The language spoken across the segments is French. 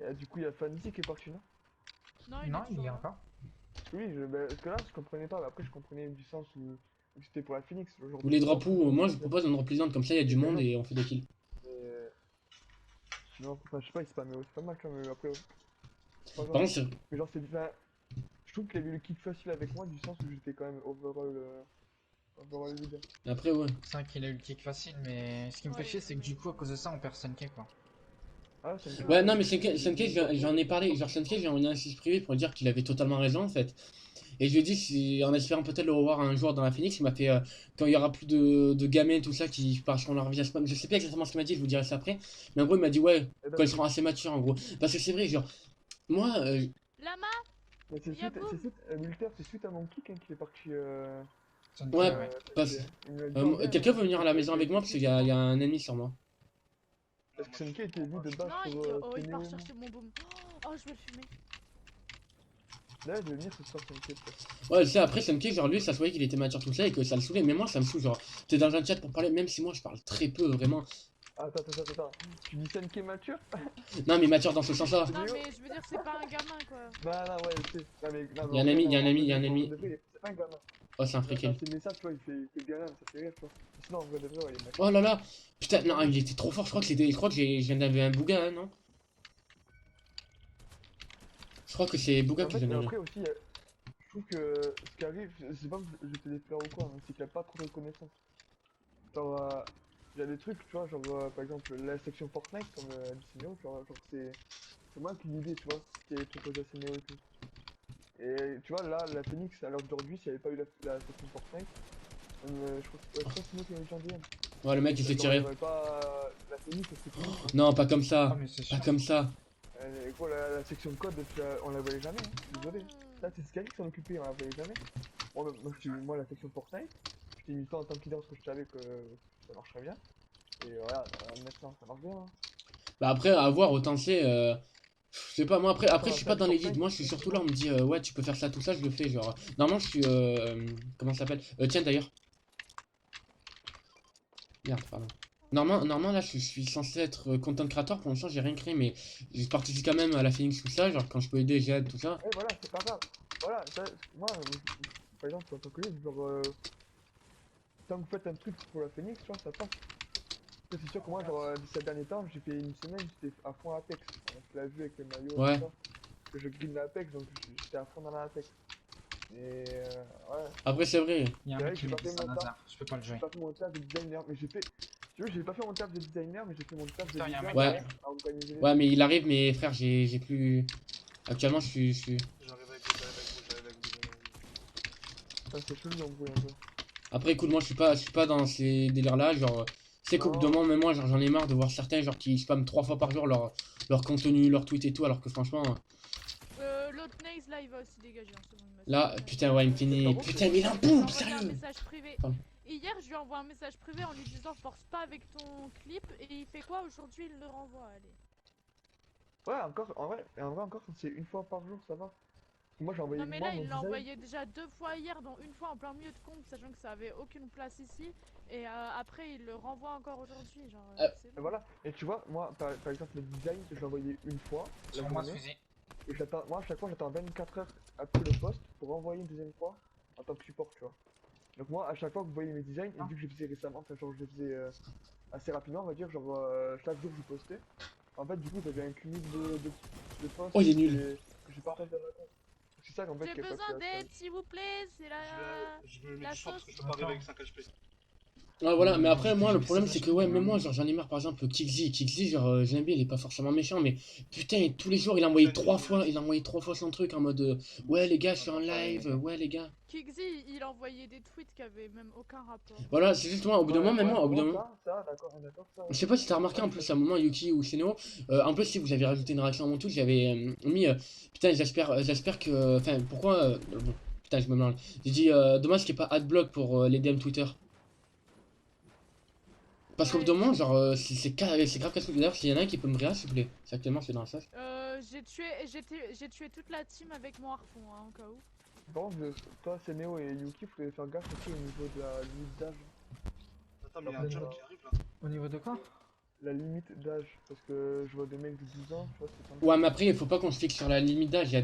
Et, du coup, il y a Fancy qui est parti, non? Non, il y toujours est là. encore. Oui, parce que là, je comprenais pas, mais après, je comprenais du sens où c'était pour la Phoenix. Ou Aujourd'hui, les je vois drapeaux, pourquoi moi c'est je bien. propose un drop plaisante, comme ça il y a du monde Plaisante. et on fait des kills. Mais, sinon, enfin, je sais pas, c'est pas mal quand même, après, c'est pas Par grave. contre, Mais genre, je trouve qu'il avait le kick facile avec moi, du sens où j'étais quand même overall leader. après ouais. C'est vrai qu'il a eu le kick facile, mais ce qui me fait Ouais, chier, c'est que mais- du coup, à cause de ça, on perd Sunke quoi. Ah, ça me fait Ouais, ça, non, mais il est top J'en ai mode. parlé. Genre, Senke, j'ai envoyé un message privé pour lui dire qu'il avait totalement raison, en fait. Et je lui ai dit, en espérant peut-être le revoir un jour dans la Phoenix, il m'a fait, quand il y aura plus de gamins et tout ça qui passeront leur vie à spam. Je sais pas exactement ce qu'il m'a dit, je vous dirai ça après. Mais en gros, il m'a dit, ouais, Et quand donc, ils seront assez matures, en gros. Parce que c'est vrai, genre, moi, Lama, mais Yaboum. Militaire, c'est suite à mon kick hein, qu'il est parti. Sunke, ouais, ouais. parce, Il me l'a dit en bien, quelqu'un hein, veut venir à la maison avec moi parce qu'il y a un ennemi sur moi. parce que Senke était vu de base Non, pour il part Ténéo. chercher mon boom. Oh, je vais le fumer. Là, je vais venir ce soir, Senke, peut-être. Ouais, c'est après Senke, genre lui, ça se voyait qu'il était mature tout ça et que ça le saoulait. Mais moi, ça me saoule, genre, t'es dans un chat pour parler, même si moi je parle très peu, vraiment. Attends. Tu dis Senke mature? Non, mais mature dans ce sens-là. Non, mais je veux dire, c'est pas un gamin quoi. Non, ouais, je sais. Non, mais, non, Il y a un mais en ami, vrai, il y a un non, en ami, vrai, il y a un en ami. vrai de vrai, c'est pas un gamin. Oh, c'est un Dans freaking. ses messages, tu vois, il fait gamin, ça fait rire, tu vois. Sinon, en vrai de vrai, ouais, il est mature. Oh là là. Putain, non, il était trop fort. Je crois que je viens d'avoir un Bouga, hein, non? Je crois que c'est Bouga En qui fait, vient d'avoir. après aussi, je trouve que ce qui arrive, je sais pas que je te des fleurs ou quoi, hein, c'est qu'il n'y a pas trop de reconnaissance. Genre, il y a des trucs, tu vois, genre par exemple la section Fortnite, comme dit Sénéo, genre c'est moi qui l'idée, tu vois, qui est proposé à Sénéo et tout. Et tu vois, là, la Phoenix, à l'heure d'aujourd'hui, s'il n'y avait pas eu la section Fortnite, je crois que c'est Sénéo qui m'a dit en DM. Ouais, le mec il s'est Genre, il tiré. n'y aurait pas la Phoenix, ça serait fini, tu vois. Non, pas comme Ah, ça. mais c'est Pas sûr. comme ça. Quoi, la section code, on la voyait jamais, hein, désolé. Là, c'est Sky qui s'en occupait, on la voyait jamais. Moi, la section Fortnite, je t'ai mis ça en tant que leader parce que je savais que ça marcherait bien. Et voilà, maintenant ça marche bien. Hein. Bah après, à voir, autant c'est. Je sais pas, moi après je suis pas dans les leads. Fortnite, Moi je suis surtout là, on me dit, ouais, tu peux faire ça, tout ça, je le fais. Genre, normalement je suis. Comment ça s'appelle? Tiens d'ailleurs. Merde, pardon. Normalement là je suis censé être content creator. Pour l'instant j'ai rien créé, mais je participe quand même à la Phoenix, tout ça. Genre quand je peux aider, j'aide, tout ça. ouais, voilà, c'est pas grave. Voilà, ça, moi, par exemple, en tant que lead, genre, tant que vous faites un truc pour la Phoenix, tu vois, ça passe. C'est sûr que moi, genre, ces derniers temps, j'ai fait une semaine, j'étais à fond Apex. Tu l'as vu avec le maillot Ouais. et tout ça. Que je green l'Apex, donc j'étais à fond dans l'Apex. Et ouais. Après c'est vrai. Il y a C'est un vrai mec que qui j'ai me pas dit fait ça, mon Nazar. Je peux pas le J'ai jouer. pas fait mon taf de designer, mais j'ai fait. Si tu veux, j'ai pas fait mon taf de designer, mais j'ai fait mon taf de Putain, y a un leader mec Ouais. qui à organiser les Ouais, trucs. mais il arrive, mais frère, j'ai plus. Actuellement je suis. J'arrive avec vous. Ça, c'est chelou d'embrouiller un peu. Après, écoute, moi je suis pas dans ces délires-là. Genre, c'est qu'au bout d'un Non, moment, même moi, genre, j'en ai marre de voir certains genre, qui spamment 3 fois par jour leur contenu, leur tweet et tout, alors que franchement, L'autre Naze là, il va aussi dégager. Hein, c'est bon, il m'a là, suivi. putain, ouais, il me finit. Putain, mais il a un boom, J'ai envoyé un sérieux! message privé. Pardon. Hier, je lui envoie un message privé en lui disant force pas avec ton clip et il fait quoi aujourd'hui? Il le renvoie. Allez. ouais, encore, en vrai, encore, quand c'est une fois par jour, ça va. Moi, j'ai envoyé Non mais moi là, mon il l'a design. envoyé déjà 2 fois hier, dont une fois en plein milieu de compte, sachant que ça avait aucune place ici. Et après, il le renvoie encore aujourd'hui. Genre, c'est Et bon. voilà. Et tu vois, moi, par exemple, le design, je l'ai envoyé une fois. est La sur moi, journée. Squeezie. Et j'attends, moi, à chaque fois, j'attends 24 heures après le post pour envoyer une deuxième fois en tant que support, tu vois. Donc, moi, à chaque fois que vous voyez mes designs, et vu que je les faisais récemment, enfin, genre, je les faisais assez rapidement, on va dire, genre, chaque jour, je postais. En fait, du coup, j'avais un cumul de posts Oh, il est nul. que je partage dans ma compte. C'est ça qu'en fait J'ai qui est pas besoin que- d'aide, s'il vous plaît. C'est Je me mets la du soin parce sauce. que je peux pas arriver avec 5 HP. Ouais, voilà, mais après, Je moi, le fais problème, ça c'est que, vachement ouais, bien, même moi, hein. genre, j'en ai marre, par exemple, Kixi, genre, j'aime bien, il est pas forcément méchant, mais putain, tous les jours, il a envoyé 3 fois, il a envoyé 3 fois son truc en mode, ouais, les gars, je suis en live, ouais, les gars. Kixi, il envoyait des tweets qui avaient même aucun rapport. Voilà, c'est justement, au bout d'un moment, même moi, au bout d'un moment. Ça, d'accord, ça. Je sais pas si t'as remarqué en plus à un moment Yuki ou Seno, en plus si vous avez rajouté une réaction à mon tweet, j'avais mis putain j'espère que. Enfin pourquoi bon, putain je me mélange. J'ai dit dommage qu'il n'y ait pas adblock pour les DM Twitter. Parce qu'au bout Ouais, d'un moment, genre c'est grave casse-couille. D'ailleurs s'il y en a un qui peut me réa s'il vous plaît. C'est actuellement c'est dans la salle. j'ai tué toute la team avec mon harpon, hein, au cas où. Bon, toi, c'est Neo et Yuki, vous pouvez faire gaffe aussi au niveau de la limite d'âge. Attends, mais il y a un jump qui arrive là. Au niveau de quoi? la limite d'âge. Parce que je vois des mecs de 12 ans, tu vois, c'est comme Ouais, mais après, il faut pas qu'on se fixe sur la limite d'âge. Y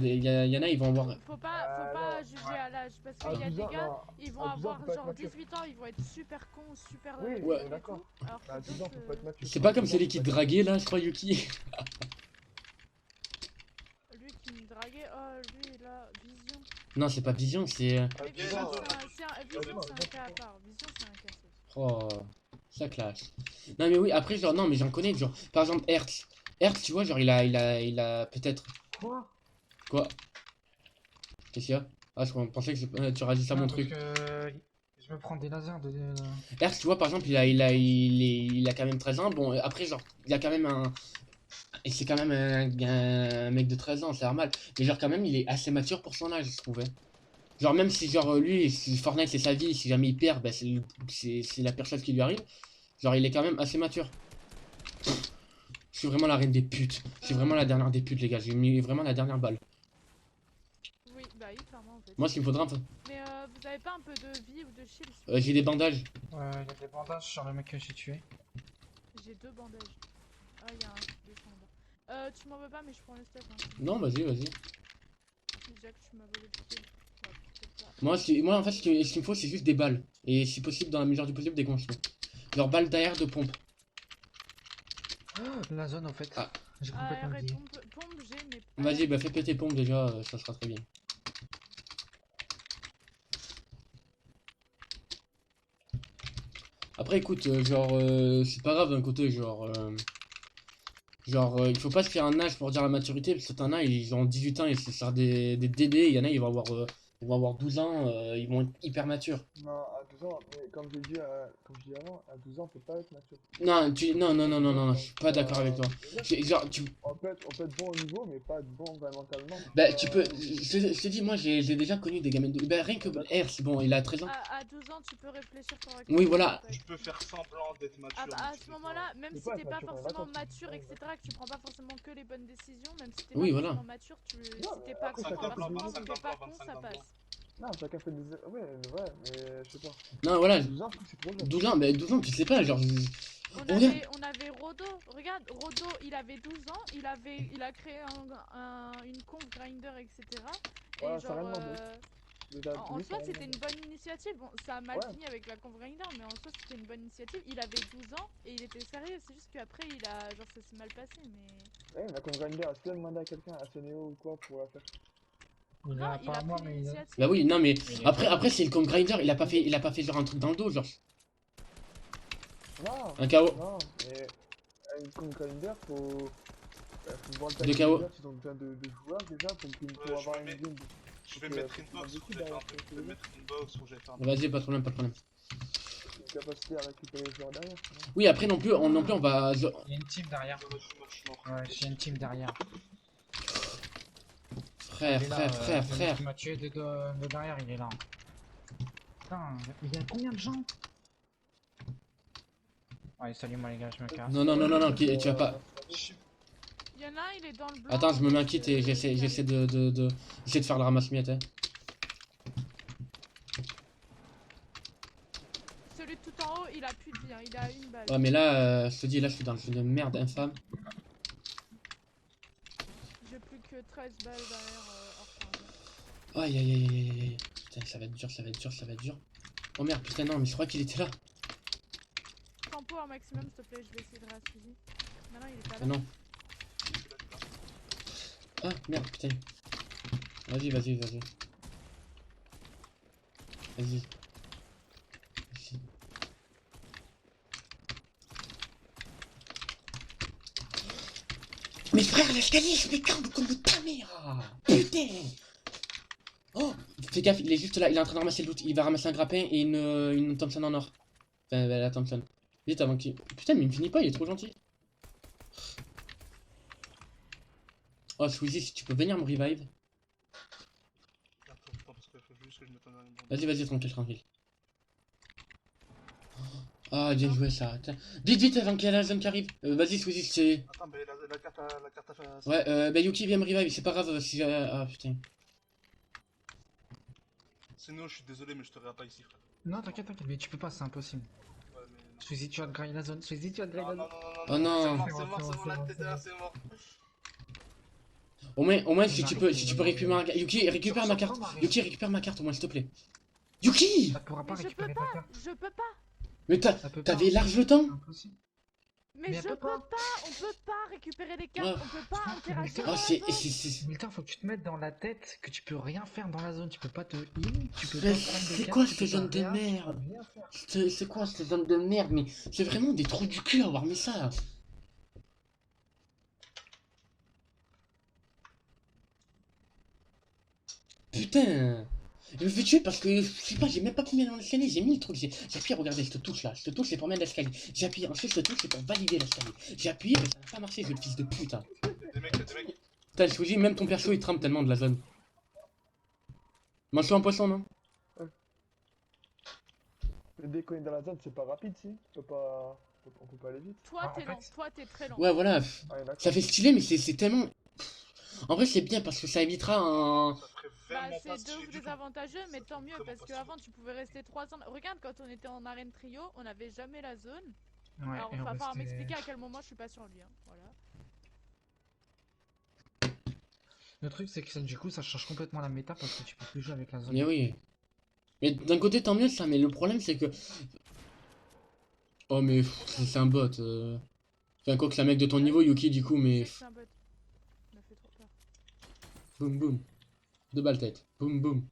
en a, ils vont avoir. Faut pas non. juger à l'âge parce À qu'il y a 12 des ans, gars, non. ils vont À 12 ans, avoir faut pas être genre mature. 18 ans, ils vont être super cons, super Oui, débiles ouais, et d'accord. tout. Alors À que 12 ans, faut pas être d'autres, mature. C'est pas comme 12 ans, celui faut qui pas te être draguait là, je crois, Yuki. lui qui me draguait, oh lui là, Vision. Non, c'est pas Vision, c'est. À Mais 12 Vision ans, Vision non, c'est non, un cas à part, Vision c'est un cas seul. Oh, ça classe. Non, mais oui, après, genre, non, mais j'en connais, genre, par exemple, Hertz. Hertz, tu vois, genre, il a peut-être. Quoi? Quoi? Qu'est-ce qu'il y a? Ah, je pensais que tu réagissais à Non, mon parce truc. que je me prends des lasers de... Hertz, tu vois, par exemple, il a quand même 13 ans. Bon, après, genre, il a quand même un. Et c'est quand même un mec de 13 ans, c'est normal. Mais genre, quand même, il est assez mature pour son âge, je trouvais. Genre, même si, genre, lui, si Fortnite c'est sa vie, si jamais il perd, bah, c'est la personne qui lui arrive. Genre, il est quand même assez mature. Je suis vraiment la reine des putes. Je suis vraiment la dernière des putes, les gars. J'ai mis vraiment la dernière balle. Oui, bah oui, clairement en fait. Moi, ce qu'il me faudra, Mais vous avez pas un peu de vie ou de shield? j'ai des bandages. Il y a des bandages sur le mec que j'ai tué. J'ai 2 bandages. Ah, il y a un descend là-bas. Tu m'en veux pas, mais je prends le stuff. Hein. Non, vas-y, vas-y. Déjà que tu m'as volé le kill. Ouais, peut-être pas. Moi, en fait, ce qu'il me faut, c'est juste des balles. Et si possible, dans la mesure du possible, des contenus. Genre balles d'AR de pompe. La zone, en fait. Ah. J'ai Ah, complètement arrête, oublié. pompe j'ai, mais pas. Vas-y, bah fais péter pompe déjà, ça sera très bien. Après, écoute, c'est pas grave d'un côté, il faut pas se faire un âge pour dire la maturité, parce que certains ils ont 18 ans et c'est ça des DD, il y en a, ils vont avoir 12 ans, ils vont être hyper matures. Non, à 12 ans, mais comme je dis avant, à 12 ans, faut pas être mature. Non, je suis pas d'accord avec toi. Genre, On peut être bon au niveau, mais pas être bon mentalement. bah, tu peux, je te dis, moi, j'ai déjà connu des gamins de, bah, rien que R, c'est bon, il a 13 ans. À 12 ans, tu peux réfléchir sur Oui, voilà. Tu peux faire semblant d'être mature. À mais tu ce peux moment-là, même C'est si pas t'es être pas mature, on est forcément d'accord. mature, etc., que tu prends pas forcément que les bonnes décisions, même si t'es Oui, pas voilà. forcément mature, si t'es pas con, 50 ans, inversement, si 25 t'es ans, pas con, 25 ça ans. passe. Non, chacun fait des. Ouais, mais je sais pas. Non, voilà, 12 ans, je trouve que c'est trop jeune. 12 ans, bah, 12 ans, tu sais pas, genre, On avait Rodo, regarde, Rodo, il avait 12 ans, il a créé une conf grinder, etc. Et Ouais, ça a genre, rien demandé. en soi, c'était une bonne initiative. Bon, ça a mal fini avec la conf grinder, mais en soi, c'était une bonne initiative. Il avait 12 ans et il était sérieux. C'est juste qu'après, genre, ça s'est mal passé, mais. Ouais, la Congrander, est-ce qu'il a demandé à quelqu'un, à Sénéo ou quoi, pour la faire? Il Non, a il a pas à moi, pris mais l'initiative. bah oui, non, mais il est après, c'est le compte grinder, il a pas fait genre un truc dans le dos, genre, Non, un KO. non, mais une Congrander, faut voir le De timing KO. des joueurs, ils ont besoin de joueurs déjà pour avoir une game. Je vais mettre une box, faut que j'aille faire un truc. Je vais mettre une box, faut que j'aille faire un truc. Vas-y, pas de problème, pas de problème. Une capacité à récupérer les joueurs derrière. tu vois. Oui, après non plus, on va. Il y a une team derrière. Je suis mort. Ouais, j'ai une team derrière. Frère, Il est là, frère. le mec qui m'a tué de derrière, il est là. Putain, il y a combien de gens? Ouais, salut moi les gars, je me casse. Non, tu vas pas. Il y en a un, il est dans le blanc. Attends, je me mets un kit et j'essaie de faire le ramasse-miettes. Hein. Celui de tout en haut, il a plus de vie, hein, il a une balle. Ouais, mais là, je te dis, là, je suis dans une merde infâme. J'ai plus que 13 balles derrière hors charge. Aïe. Putain, ça va être dur. Oh merde, putain, non, mais je crois qu'il était là. Tempo un maximum, s'il te plaît, je vais essayer de rassasier. Maintenant, il est pas Ah là. non. Ah merde, putain. Vas-y. Mais frère, l'escalier, je me calme comme ta mère. Putain. Oh, fais gaffe, il est juste là, il est en train de ramasser le loot. Il va ramasser un grappin et une Thompson en or. Enfin, la Thompson. Vite avant qu'il... Putain, mais il me finit pas, il est trop gentil. Oh, Squeezie, si tu peux venir me revive. Attends, parce qu'il faut juste que je mette un bon. Vas-y, tranquille. Ah, bien joué ça. Tiens. Vite, avant qu'il y ait la zone qui arrive. Vas-y, Squeezie, c'est... Attends, mais la carte a fait. Ouais, bah Yuki vient me revive, c'est pas grave si... Ah, putain. Sinon, je suis désolé, mais je te verrai pas ici, frère. Non, t'inquiète, mais tu peux pas, c'est impossible. Ouais, mais Squeezie, tu vas te grailler la zone. Squeezie, tu vas te grailler Non, la non, zone. non, non, Oh non, non. c'est mort, c'est mort, la tête là, c'est mort. Au moins, si On tu arrive, peux, si tu peux récupérer ma carte. Yuki, récupère ma carte. Yuki, récupère ma carte au moins, s'il te plaît. Yuki! Elle pourra pas Mais je peux récupérer ta pas, carte. je peux pas. Mais Elle peut pas. t'avais large le temps? Impossible. Mais Mais je elle peux peut pas. pas, on peut pas récupérer les cartes, Ouais. on peut pas Franck, interagir mais dans Oh, la zone. Milton, faut que tu te mettes dans la tête que tu peux rien faire dans la zone. Tu peux pas te heal, tu peux Mais pas prendre de c'est cartes, quoi tu cette peux pas zone de rien, tu peux merde? rien faire. C'est quoi cette zone de merde? Mais c'est vraiment des trous du cul à avoir mis ça. Putain. Je me fais tuer parce que, je sais pas, j'ai même pas pu mettre dans l'escalier, j'ai mis le truc, j'ai appuyé, regardez, cette touche là, cette touche c'est pour mettre l'escalier. J'ai appuyé, ensuite cette touche c'est pour valider l'escalier. J'ai appuyé, mais ça n'a pas marché, le fils de pute. Hein. Des mecs, des mecs. Putain, je vous dis, même ton perso il trempe tellement de la zone. Mange-toi un poisson, non? Mais dès qu'on est dans la zone, c'est pas rapide, si. Tu peux pas. On peut pas aller vite. Toi Ah, en t'es fait- lent, toi t'es très lent. Ouais, voilà, Ah, d'accord. ça fait stylé, mais c'est tellement... En vrai, c'est bien parce que ça évitera un... Ça ferait Bah vraiment pas c'est stylé deux du tout. désavantageux, mais tant mieux Vraiment parce pas qu'avant tu pouvais rester 3 ans. Regarde quand on était en arène trio, on avait jamais la zone. Ouais, Alors et il on va falloir restait- m'expliquer à quel moment je suis pas sur lui. Hein. Voilà. Le truc, c'est que du coup, ça change complètement la méta parce que tu peux plus jouer avec la zone. Mais oui. Mais d'un côté, tant mieux ça, mais le problème c'est que... Oh mais c'est un bot. Enfin, quoi que c'est un mec de ton niveau, Yuki, du coup, Je mais... sais que c'est un bot. Il m'a fait trop peur. Boum boum. 2 balles tête. Boum boum.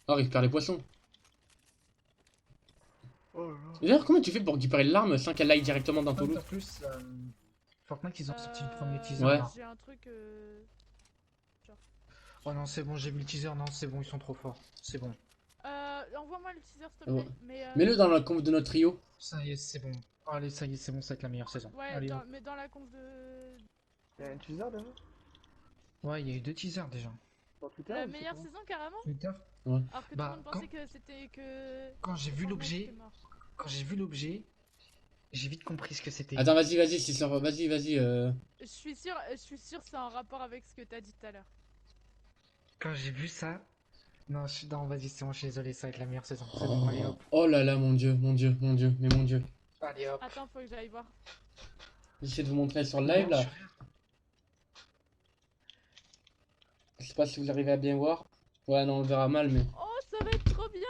Oh, récupère les poissons. Oh là là. Et d'ailleurs, comment tu fais pour récupérer l'arme sans qu'elle aille directement dans ton En loot? plus, Fortnite, ils ont sorti le premier teaser. Ouais. là. J'ai un truc. Oh non, c'est bon, j'ai vu le teaser. Non, c'est bon, ils sont trop forts. C'est bon. Envoie-moi le teaser s'il te Ouais. plaît. Mais, Mets-le dans la conf de notre trio. Ça y est, c'est bon. Allez, ça y est, c'est bon, ça va être la meilleure saison. Ouais, Allez, hop. mais dans la conf de. Y'a un teaser déjà Ouais, il y a eu 2 teasers déjà. sur Twitter La ou c'est meilleure comment saison carrément. Twitter. Alors que Bah, tout le monde pensait que c'était que. Quand j'ai vu Fortnite l'objet, était mort. j'ai vite compris ce que c'était. Attends, vas-y, c'est sur... Vas-y. Je suis sûr c'est en rapport avec ce que t'as dit tout à l'heure. Quand j'ai vu ça. Non, non, vas-y, c'est bon, je suis désolé, ça va être la meilleure saison. C'est bon, allez hop. Oh là là, mon dieu, mais mon dieu. Allez hop. Attends, faut que j'aille voir. J'essaie de vous montrer sur le live là. Je sais pas si vous arrivez à bien voir. Ouais, non, on le verra mal, mais... Oh, ça va être trop bien.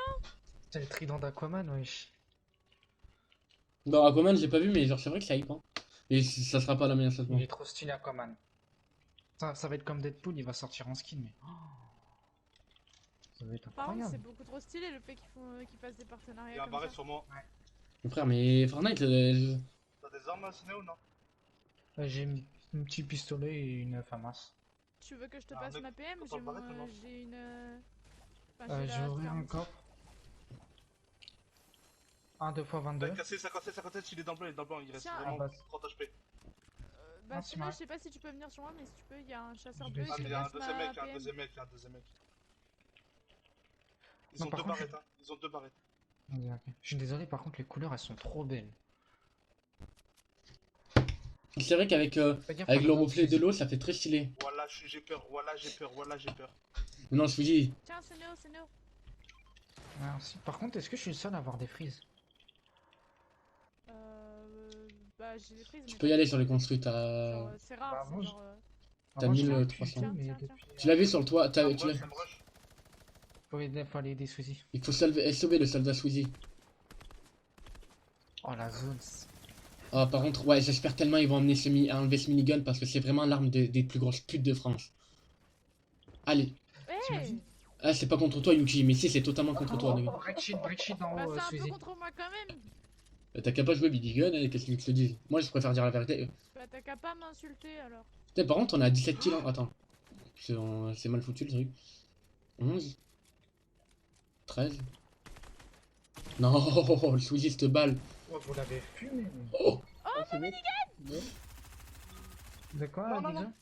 C'est le trident d'Aquaman, wesh. Dans Aquaman, j'ai pas vu, mais genre, c'est vrai que ça hype, hein. Et ça sera pas la meilleure saison. Il est trop stylé, Aquaman. Ça va être comme Deadpool, il va sortir en skin, mais. Oh, ça va être Par contre, c'est incroyable. beaucoup trop stylé le fait qu'ils fassent des Il y partenariats a un comme barret ça. sur moi. Mais frère, mais Fortnite, T'as des armes, Sinéo, non? J'ai un petit pistolet et une FAMAS. Tu veux que je te Ah, passe mec, ma PM? faut pas le barrer, comment? J'ai une. Enfin, j'ai la J'aurai un ferme. corps. 1, 2 fois 22. T'as cassé 57, il est dans le blanc, il reste Tiens, vraiment bah, 30 HP. Bah, Ah, c'est sinon, mal. je sais pas si tu peux venir sur moi, mais si tu peux, il y a un chasseur Je bleu vais et Ah, tu mais me il y a un passes deuxième ma mec, il y a un PM. deuxième mec, il y a un deuxième mec. Ils Non, ont par deux contre, barrettes, hein. Ils ont deux barrettes. Ok, ok. Je suis désolé, par contre, les couleurs elles sont trop belles. c'est vrai qu'avec Fais gaffe avec à le la reflet de base, l'eau, ça fait très stylé. Voilà, j'ai peur, voilà, j'ai peur, voilà, j'ai peur. Non, je vous dis, Tiens, c'est Néo, c'est Néo. Merci. Par contre, est-ce que je suis le seul à avoir des frises? Bah, j'ai des prises. tu mais peux y pas- aller sur les construits, Genre, t'as... c'est rare, Bah, c'est moi, genre. T'as Moi, mis je le l'ai 300. tué, mais Tiens, depuis, Tu l'as vu sur le toit, Ça me tu l'as... rush, ça me rush. faut aller aider Suzy. Il faut sauver le soldat Squeezie. Oh la zone. Ah, par contre, ouais, j'espère tellement ils vont enlever ce minigun parce que c'est vraiment l'arme des plus grosses putes de France. Allez. Hey T'imagines? Ah, c'est pas contre toi, Yuki, mais si, c'est totalement contre toi, mec. Break sheet en Bah, haut, c'est un peu Suzy. contre moi quand même. T'as qu'à pas jouer minigun, qu'est-ce que tu veux que je te dise? Moi, je préfère dire la vérité. Bah, t'as qu'à pas m'insulter alors. Putain, par contre, on a 17 kills. Attends. C'est mal foutu le truc. 11. 13. Non, le Squeezie cette balle. Oh, vous l'avez fumé. Oh, Oh, c'est mec. Ouais. De quoi, Non, non, déjà non.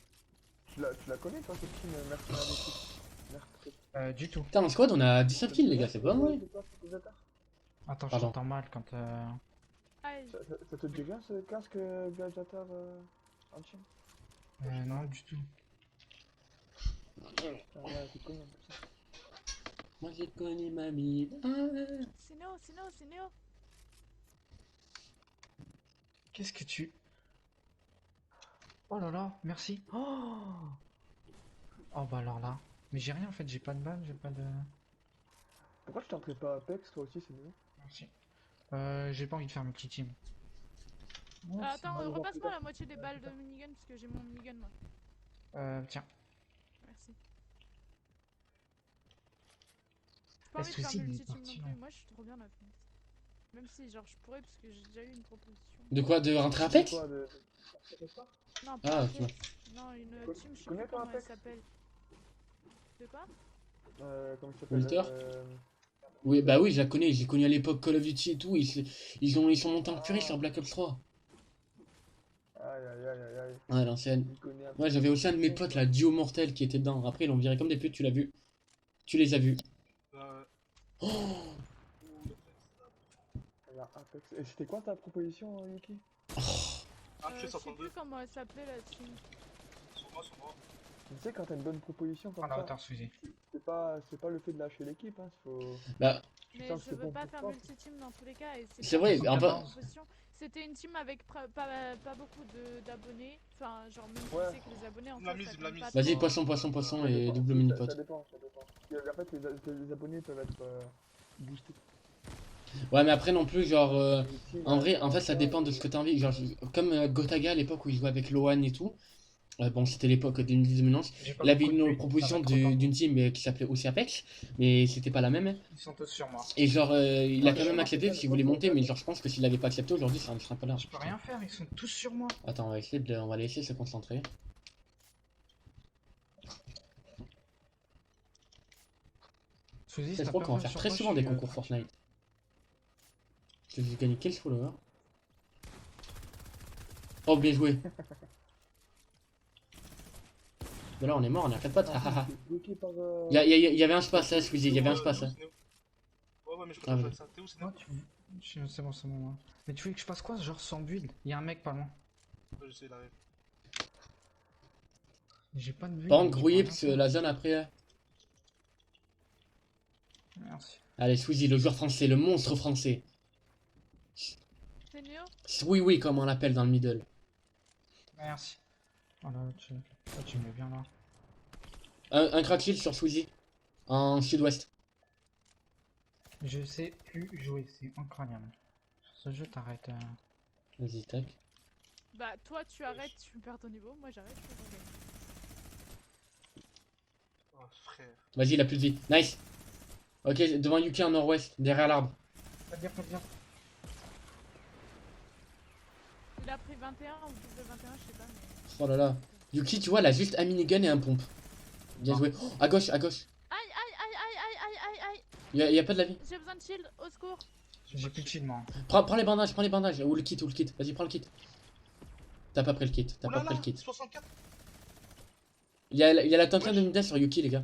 Tu la connais, toi, cette team mercenaire d'équipe? Du tout. putain, en squad, on a 19 kills, les gars, c'est pas vrai. Attends, je Pardon. t'entends mal quand. Aïe. Ça te dit bien ce casque gladiateur en team? Non, du tout. Ah ouais, c'est connu en plus. Moi, j'ai connu mamie. Ah. C'est Néo, c'est Néo, c'est Néo. Qu'est-ce que tu... Oh là là, merci. Oh, bah alors là. Mais j'ai rien en fait, j'ai pas de balle, j'ai pas de... Pourquoi je tenterais pas Apex, toi aussi, c'est mieux? Merci. J'ai pas envie de faire multi-team. Attends, repasse-moi la moitié des balles de minigun parce que j'ai mon minigun moi. Tiens. Merci. J'ai pas envie de faire Suicide, il est multi-team parti, non plus, hein. moi je suis trop bien la Phoenix. Même si genre je pourrais parce que j'ai déjà eu une proposition. De quoi? De rentrer à De Apex? quoi, de... Non, Ah, pas ok. Apex. Non, une team, je sais connais plus toi comment elle Apex? s'appelle. De quoi? Comment il s'appelle? Walter? Oui, bah oui, je la connais, j'ai connu à l'époque Call of Duty et tout, ils sont montés en furie sur Black Ops 3. Aïe aïe aïe aïe aïe. Ouais, l'ancienne. Il connaît un Ouais, peu. j'avais aussi un de mes potes, là, Duo Mortel, qui était dedans. Après, ils l'ont viré comme des putes, tu l'as vu. Tu les as vus. Oh, Regarde, Apex. Et c'était quoi ta proposition, Yuki? Un Je tué sais 132. plus comment elle s'appelait la team. Sur moi, sur moi. Tu sais, quand t'as une bonne proposition comme Prends la ça, hauteur, Suzy. c'est pas le fait de lâcher l'équipe, hein, faut... bah, Mais Putain, je c'est veux bon pas pour faire toi. multi-team dans tous les cas et c'est pas vrai, une en fait- proposition. C'était une team avec pas beaucoup d'abonnés. Enfin, genre même Ouais. tu sais que les abonnés en La soi, mise, ça la compte mise. pas vas-y, trop. poisson, poisson, poisson Ça et dépend, double ça mini-pote. dépend, ça dépend. En fait, les abonnés peuvent être boostés. Ouais, mais après non plus, genre, Les teams, en vrai, en à fait, ça 15, dépend de ce que t'as envie. Genre, comme Gotaga à l'époque où il jouait avec Loan et tout. Bon, c'était l'époque 2010-2011. J'ai pas Il avait beaucoup de une buts, proposition ça va être trop tard. d'une team qui s'appelait aussi Apex, mais c'était pas la même, hein. Ils sont tous sur moi. Et genre, il a Ouais, quand même je accepté sais parce pas, qu'il voulait mais monter, bon, mais genre, je pense que s'il avait pas accepté aujourd'hui, ça ne serait pas là. Je peux rien faire, ils sont tous sur moi. Attends, on va laisser se concentrer. Suzy, C'est t'as trop pas qu'on va besoin faire sur très moi, souvent je des suis, concours Fortnite. Je vais gagner quel follower? Oh, bien joué. Mais là, on est mort, on a 4 potes. En plus, t'es bloqué par, Il y avait un space, hein, Squeezie, il y avait un space. Hein. Ouais, ouais, mais je peux Ah, pas ouais. jouer avec ça. T'es où, c'est Moi, c'est bon, c'est bon. Moi. Mais tu veux que je fasse quoi? Genre sans build? Il y a un mec pas loin. Je sais, il arrive. J'ai pas de build. Par donc contre, je grouillé, peux parce que rien la zone après. faire. Merci. Allez, Squeezie, le joueur français, le monstre français. C'est Néo? Oui, oui, comme on l'appelle dans le middle. Merci. Oh là, tu me mets bien là. Un crack shield sur Squeezie, en sud-ouest. Je sais plus jouer, c'est incroyable. Sur ce jeu, t'arrêtes. Vas-y, tac. Bah toi tu arrêtes, tu perds ton niveau, moi j'arrête, je peux pas gagner. Oh, frère. Vas-y, il a plus de vie. Nice. Ok, devant Yuki en nord-ouest, derrière l'arbre. Pas dire, pas dire. Il a pris 21 ou double 21, je sais pas mais... Oh là là. Yuki, tu vois, elle a juste un minigun et un pompe. Bien joué. Oh, à gauche, à gauche. Aïe aïe aïe aïe aïe aïe aïe aïe. Y a pas de la vie. J'ai besoin de shield, au secours. J'ai plus de shield moi. Prends les bandages. Ou le kit, Vas-y, prends le kit. T'as pas pris le kit, t'as Oh pas là pris là, le kit. 64. Il y a la tentative de Midas sur Yuki, les gars.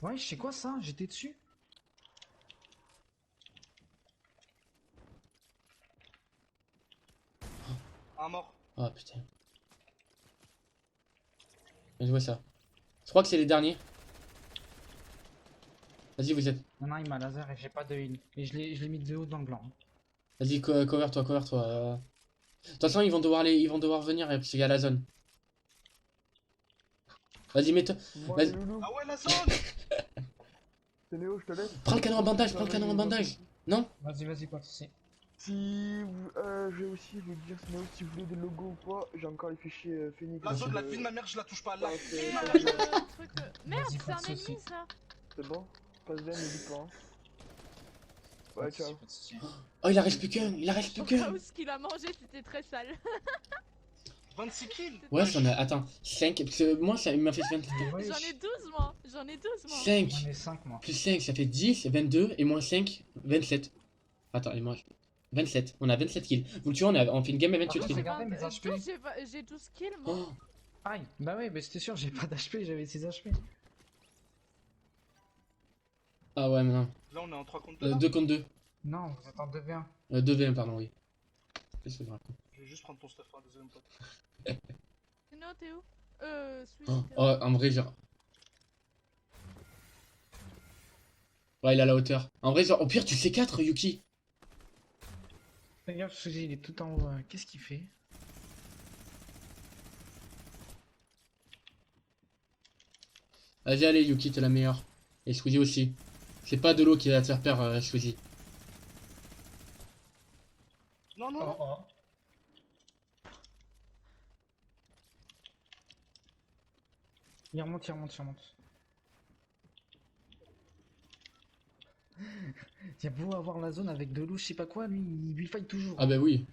Ouais, je sais quoi ça? J'étais dessus. Un mort. Oh putain. Bien joué ça. Je crois que c'est les derniers. Vas-y, vous êtes. Non, il m'a laser et j'ai pas de heal. Et je l'ai mis de haut dans le blanc. Vas-y, cover-toi. De toute façon, ils vont devoir venir parce qu'il y a la zone. Vas-y, mets-toi. Moi, Vas-y. les loulous, Ah ouais, la zone. c'est Néo, je te laisse. Prends le canon en bandage, Non? Vas-y, pas de soucis. Si vous, je vais aussi vous dire, Néo, si vous voulez des logos ou quoi, j'ai encore les fichiers Phoenix. La zone, la de- vie de ma mère, je la touche pas là. Ouais, Et c'est le truc... Merde, Vas-y, c'est pas un de ennemi soucis. ça. c'est bon, passe bien, n'hésite pas. Hein. Pas Ouais, de soucis, ciao. pas de soucis. Oh, il en reste plus qu'un, Au cas où ce qu'il a mangé c'était très sale. 26 kills. Ouais, on a. Attends, 5. Parce que moi, ça il m'a fait 20. Ouais, J'en ai 12 moi, j'en ai 12 moi. 5 J'en ai 5 moi. plus 5, ça fait 10, 22, et moins 5, 27. Attends, et moi. 27, on a 27 kills. Donc tu vois, on fait une game à 28 Par contre, kills. regardez mes HP. J'ai 12 kills moi. Oh, Aïe, bah ouais, mais c'était sûr, j'ai pas d'HP, j'avais 6 HP. ah ouais, mais non. Là, on est en 3 contre 2. 2 contre 2. Non, vous êtes en 2v1. 2v1, pardon, oui. Qu'est-ce que je raconte? Je vais juste prendre ton stuff, hein, désolé, mon pote. Sinon t'es où? Sweet, Oh, t'es où? oh, en vrai, genre. Ouais, il a la hauteur. En vrai, genre, au pire, tu C4, Yuki. Regarde, Suzy, il est tout en haut. Qu'est-ce qu'il fait? Vas-y, allez, Yuki, t'es la meilleure. Et Squeezie aussi. C'est pas de l'eau qui va te faire perdre, Squeezie. Non, Oh, non. oh. Il remonte, il remonte, il remonte. Il y a beau avoir la zone avec de l'eau, je sais pas quoi, lui, il lui fight toujours. Ah bah oui.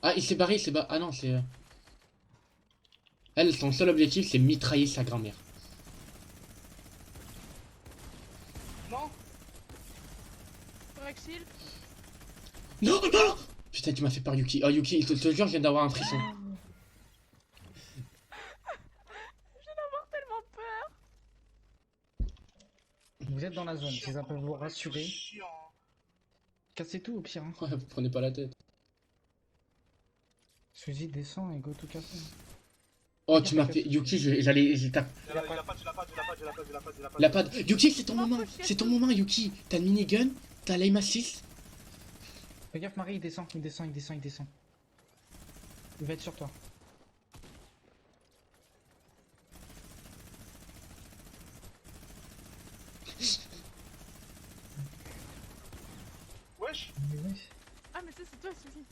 Ah, il s'est barré, il s'est barré. Ah non, c'est... Elle, son seul objectif, c'est mitrailler sa grand-mère. Non. Correct shield. Non, non, non. Putain, tu m'as fait peur, Yuki. Oh, Yuki, je te jure, je viens d'avoir un frisson. Tellement peur. Vous êtes dans la zone, si ça peut vous rassurer. Chiant. Cassez tout au pire. Hein. Ouais, vous prenez pas la tête. Suzy descend et go tout casser. Oh, tu m'as fait... Yuki, j'allais... Il a pas, tu l'as pas, tu l'as pas, tu l'as pas, tu l'as pas, tu l'as pas. La pad. Yuki, c'est ton Non, moment. faut que je casse C'est ton tout. moment, Yuki. T'as le minigun, t'as l'aim assist. Fais gaffe, Marie, il descend, il descend, il descend, il descend. Il va être sur toi. Wesh. Ah, mais ça, c'est toi, Suzy.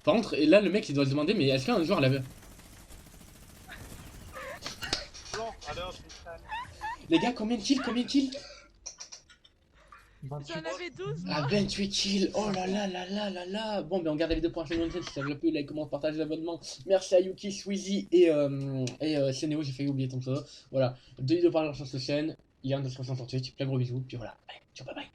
Par contre, et là, le mec, il doit se demander, mais est-ce qu'un joueur l'avait... Blanc. Allez hop, Nissan. Les gars, combien de kills? Combien de kills? 28. J'en avais 12, Ah, moi. 28 kills. Oh là là là là là là. Bon, ben on garde la vidéo pour la chaîne. Si ça vous a plu, like, comment, partage, abonnement. Merci à Yuki, Squeezie et Senéo, j'ai failli oublier ton pseudo. Voilà, 2 vidéos par jour sur cette chaîne. Il y a un de 68. Plein de gros bisous. Puis voilà, allez, ciao, bye bye.